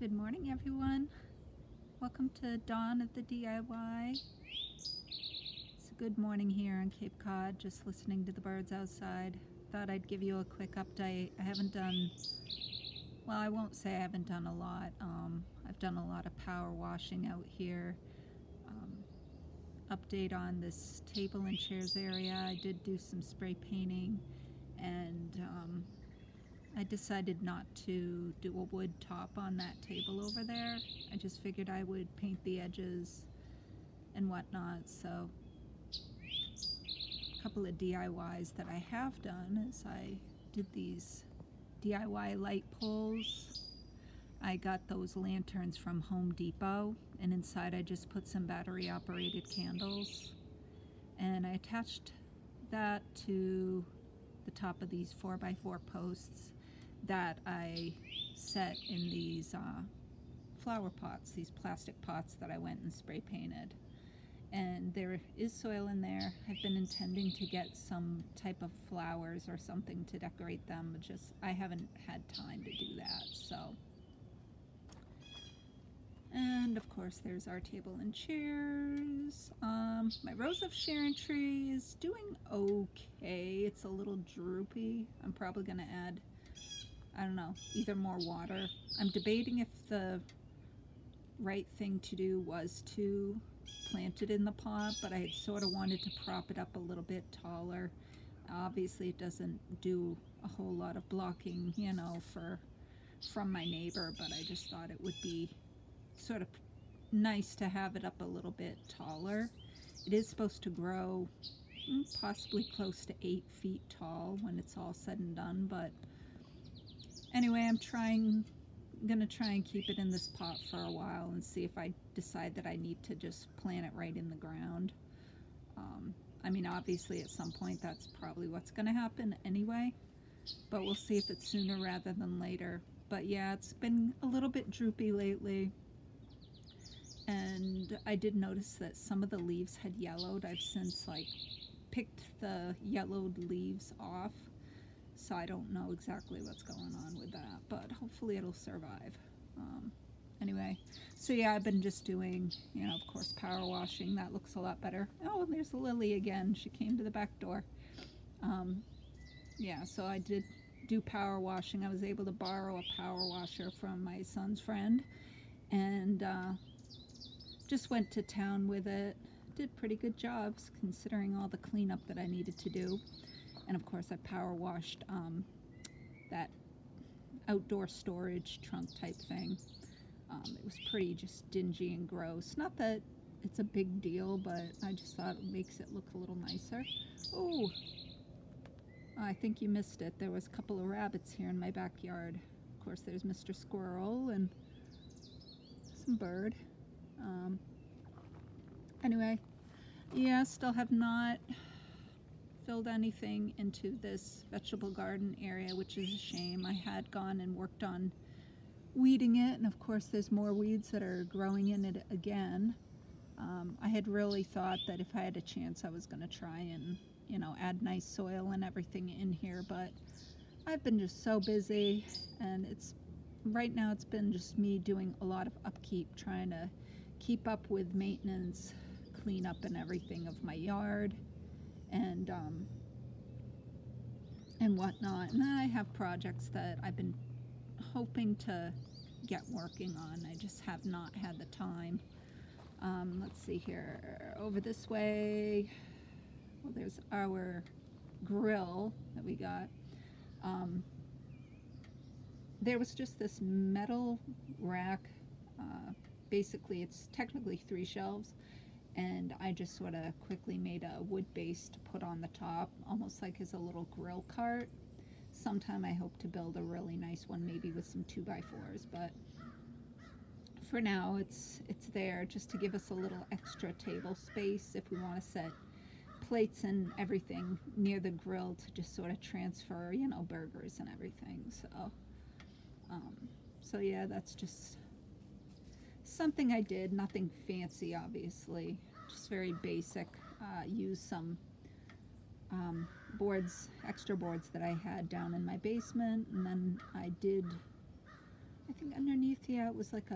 Good morning, everyone. Welcome to Dawn of the DIY. It's a good morning here on Cape Cod, just listening to the birds outside. Thought I'd give you a quick update. I haven't done, well, I won't say I haven't done a lot. I've done a lot of power washing out here. Update on this table and chairs area. I did do some spray painting, and I decided not to do a wood top on that table over there. I just figured I would paint the edges and whatnot. So a couple of DIYs that I have done is I did these DIY light poles. I got those lanterns from Home Depot, and inside I just put some battery operated candles, and I attached that to the top of these 4x4 posts that I set in these flower pots, these plastic pots that I went and spray painted. And there is soil in there. I've been intending to get some type of flowers or something to decorate them, but just I haven't had time to do that. So, and of course there's our table and chairs. My Rose of Sharon tree is doing okay. It's a little droopy. I'm probably gonna add, I don't know, either more water. I'm debating if the right thing to do was to plant it in the pot, but I had sort of wanted to prop it up a little bit taller. Obviously it doesn't do a whole lot of blocking, you know, from my neighbor, but I just thought it would be sort of nice to have it up a little bit taller. It is supposed to grow possibly close to 8 feet tall when it's all said and done, but anyway, I'm gonna try and keep it in this pot for a while and see if I decide that I need to just plant it right in the ground. I mean, obviously at some point that's probably what's gonna happen anyway, but we'll see if it's sooner rather than later. But yeah, it's been a little bit droopy lately, and I did notice that some of the leaves had yellowed. I've since picked the yellowed leaves off, so I don't know exactly what's going on with that, but hopefully it'll survive. Anyway, so yeah, I've been just doing, you know, of course, power washing. That looks a lot better. Oh, and there's Lily again. She came to the back door. Yeah, so I did do power washing. I was able to borrow a power washer from my son's friend, and just went to town with it. Did pretty good jobs considering all the cleanup that I needed to do. And of course I power washed that outdoor storage trunk type thing. It was pretty just dingy and gross. Not that it's a big deal, but I just thought it makes it look a little nicer. Oh, I think you missed it. There was a couple of rabbits here in my backyard. Of course there's Mr. Squirrel and some bird. Anyway, yeah, still have not filled anything into this vegetable garden area, which is a shame. I had gone and worked on weeding it, and of course there's more weeds that are growing in it again. I had really thought that if I had a chance I was going to try and, you know, add nice soil and everything in here, but I've been just so busy, and right now it's been just me doing a lot of upkeep, trying to keep up with maintenance, cleanup and everything of my yard and whatnot. And then I have projects that I've been hoping to get working on. I just have not had the time. Let's see here, over this way, well, there's our grill that we got. There was just this metal rack. Basically it's technically 3 shelves, and I just sort of quickly made a wood base to put on the top, almost like as a little grill cart. Sometime I hope to build a really nice one, maybe with some 2x4s, but for now it's there just to give us a little extra table space if we want to set plates and everything near the grill to just sort of transfer, you know, burgers and everything. So yeah, that's just something I did. Nothing fancy, obviously, just very basic. Use some boards, extra boards that I had down in my basement, and then I think underneath, yeah, it was like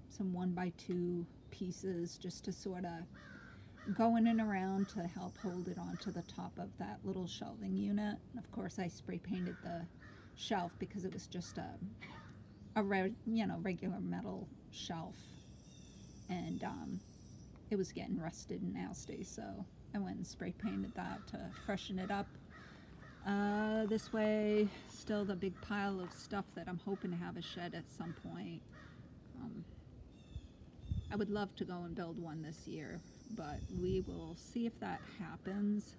some 1x2 pieces just to sort of go in and around to help hold it onto the top of that little shelving unit. And of course, I spray painted the shelf because it was just a regular metal shelf, and it was getting rusted and nasty, so I went and spray painted that to freshen it up. This way, still the big pile of stuff that I'm hoping to have a shed at some point. I would love to go and build one this year, but we will see if that happens.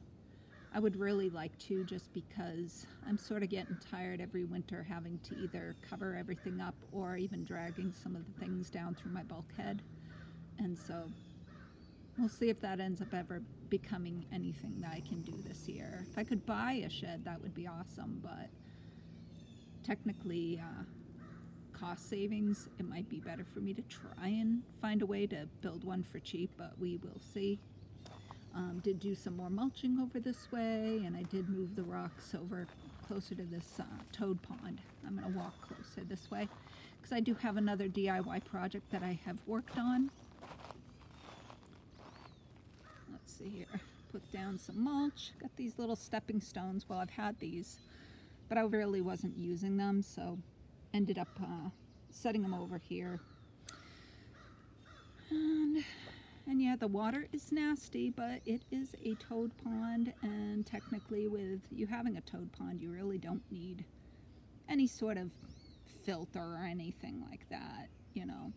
I would really like to, just because I'm sort of getting tired every winter having to either cover everything up or even dragging some of the things down through my bulkhead. And so we'll see if that ends up ever becoming anything that I can do this year. If I could buy a shed, that would be awesome, but technically, cost savings, it might be better for me to try and find a way to build one for cheap, but we will see. Did do some more mulching over this way, and I did move the rocks over closer to this toad pond. I'm going to walk closer this way because I do have another DIY project that I have worked on. Let's see here. Put down some mulch. Got these little stepping stones. Well, I've had these, but I really wasn't using them, so ended up setting them over here. And yeah, the water is nasty, but it is a toad pond, and technically with you having a toad pond, you really don't need any sort of filter or anything like that, you know.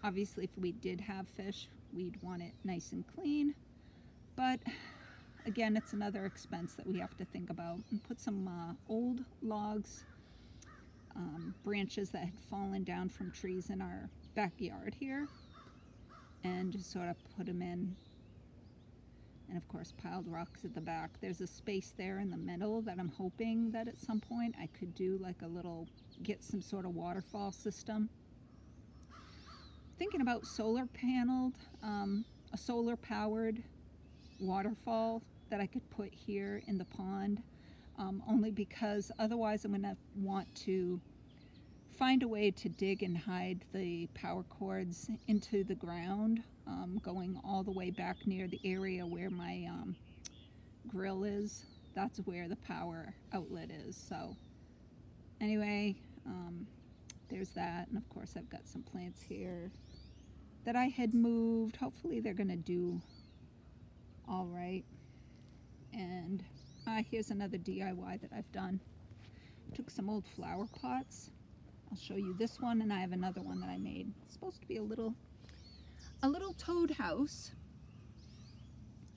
Obviously, if we did have fish, we'd want it nice and clean, but again, it's another expense that we have to think about. And put some old logs, branches that had fallen down from trees in our backyard here, and just sort of put them in, and of course piled rocks at the back. There's a space there in the middle that I'm hoping that at some point I could do like a little, get some sort of waterfall system. Thinking about solar paneled, a solar powered waterfall that I could put here in the pond, only because otherwise I'm gonna want to find a way to dig and hide the power cords into the ground, going all the way back near the area where my grill is. That's where the power outlet is. So anyway, there's that, and of course I've got some plants here that I had moved. Hopefully they're gonna do all right. And here's another DIY that I've done. Took some old flower pots. I'll show you this one, and I have another one that I made. It's supposed to be a little toad house.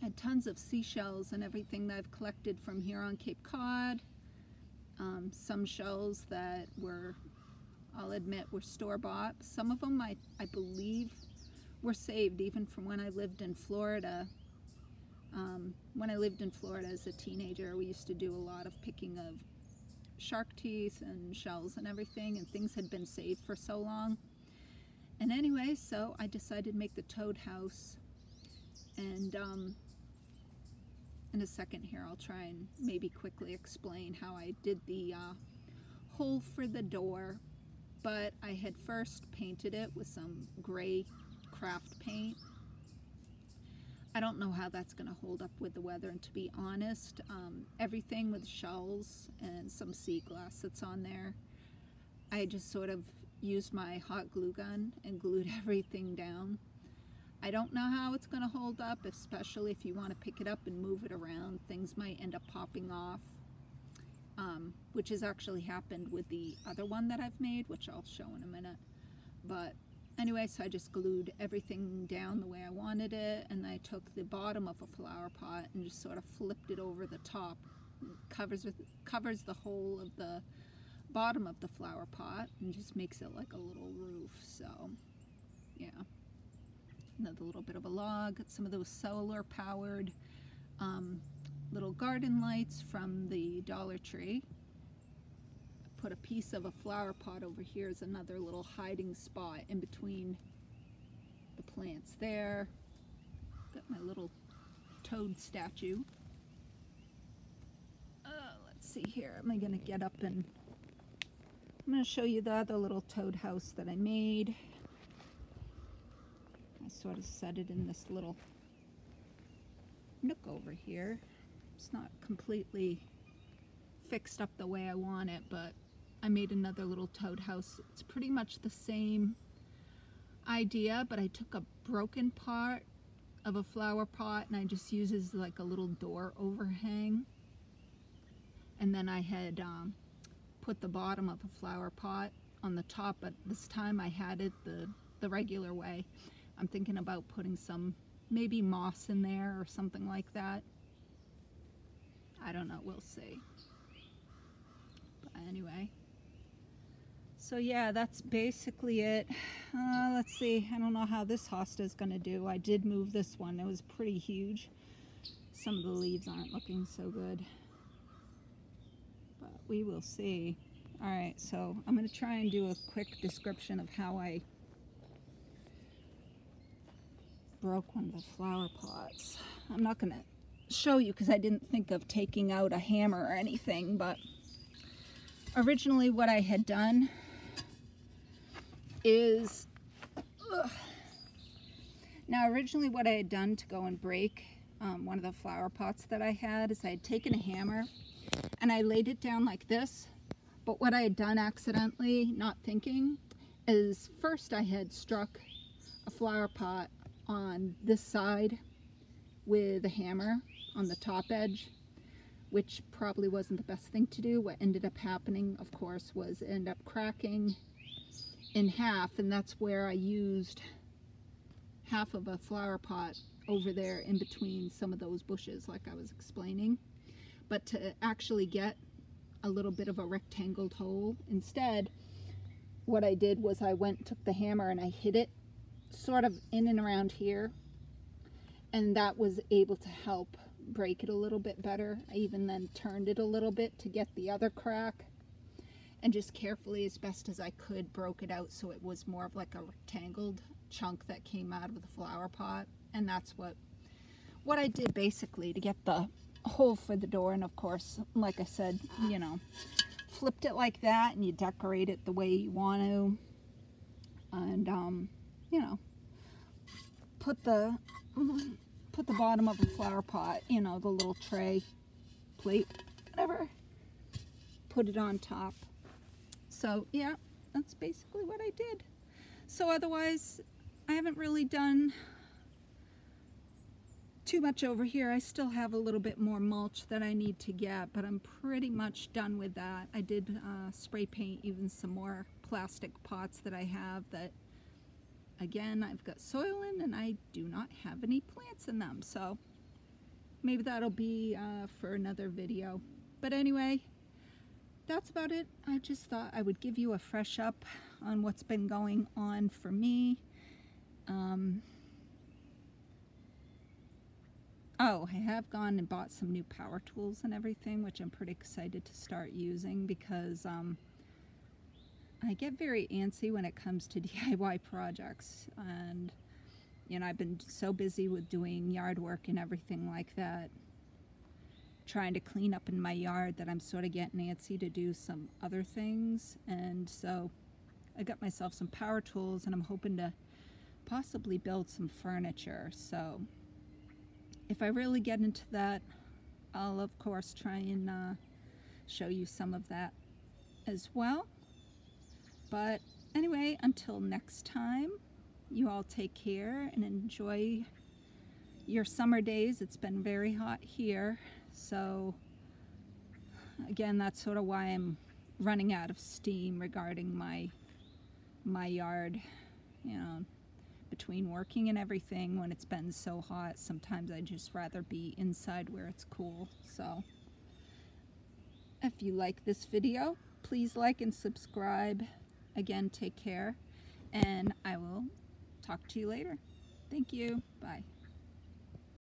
I had tons of seashells and everything that I've collected from here on Cape Cod. Some shells that were, I'll admit, were store-bought. Some of them I believe were saved even from when I lived in Florida. When I lived in Florida as a teenager, we used to do a lot of picking of shark teeth and shells and everything, and things had been saved for so long. And anyway, so I decided to make the toad house, and in a second here I'll try and maybe quickly explain how I did the hole for the door. But I had first painted it with some gray craft paint. I don't know how that's going to hold up with the weather, and to be honest, everything with shells and some sea glass that's on there, I just sort of used my hot glue gun and glued everything down. I don't know how it's going to hold up, especially if you want to pick it up and move it around. Things might end up popping off, which has actually happened with the other one that I've made, which I'll show in a minute. But anyway, so I just glued everything down the way I wanted it, and I took the bottom of a flower pot and just sort of flipped it over the top. Covers the whole of the bottom of the flower pot and just makes it like a little roof. So yeah, another little bit of a log. Got some of those solar powered little garden lights from the Dollar Tree. Put a piece of a flower pot over here as another little hiding spot in between the plants there. Got my little toad statue. Let's see here. Am I going to get up and I'm going to show you the other little toad house that I made. I sort of set it in this little nook over here. It's not completely fixed up the way I want it, but I made another little toad house. It's pretty much the same idea, but I took a broken part of a flower pot and I just used as like a little door overhang. And then I had put the bottom of a flower pot on the top, but this time I had it the regular way. I'm thinking about putting some maybe moss in there or something like that. I don't know, we'll see. But anyway, so yeah, that's basically it. Let's see, I don't know how this hosta is going to do. I did move this one. It was pretty huge. Some of the leaves aren't looking so good, but we will see. Alright, so I'm going to try and do a quick description of how I broke one of the flower pots. I'm not going to show you because I didn't think of taking out a hammer or anything, but originally what I had done is originally what I had done to go and break one of the flower pots that I had is I had taken a hammer and I laid it down like this, but what I had done accidentally, not thinking, is first I had struck a flower pot on this side with a hammer on the top edge, which probably wasn't the best thing to do. What ended up happening, of course, was it ended up cracking in half, and that's where I used half of a flower pot over there in between some of those bushes like I was explaining. But to actually get a little bit of a rectangled hole, instead what I did was I went and took the hammer and I hit it sort of in and around here, and that was able to help break it a little bit better. I even then turned it a little bit to get the other crack, and just carefully, as best as I could, broke it out so it was more of like a rectangled chunk that came out of the flower pot. And that's what I did basically to get the hole for the door. And of course, like I said, you know, flipped it like that and you decorate it the way you want to, and you know, put the bottom of a flower pot, you know, the little tray, plate, whatever, put it on top. So yeah, that's basically what I did. So otherwise, I haven't really done too much over here. I still have a little bit more mulch that I need to get, but I'm pretty much done with that. I did spray paint even some more plastic pots that I have that, again, I've got soil in and I do not have any plants in them. So maybe that'll be for another video. But anyway, that's about it. I just thought I would give you a fresh up on what's been going on for me. Oh, I have gone and bought some new power tools and everything, which I'm pretty excited to start using because I get very antsy when it comes to DIY projects. And, you know, I've been so busy with doing yard work and everything like that, trying to clean up in my yard, that I'm sort of getting antsy to do some other things. And so I got myself some power tools and I'm hoping to possibly build some furniture. So if I really get into that, I'll of course try and show you some of that as well. But anyway, until next time, you all take care and enjoy your summer days. It's been very hot here, so again, that's sort of why I'm running out of steam regarding my yard. You know, between working and everything, when it's been so hot, sometimes I just rather be inside where it's cool. So if you like this video, please like and subscribe. Again, take care, and I will talk to you later. Thank you. Bye.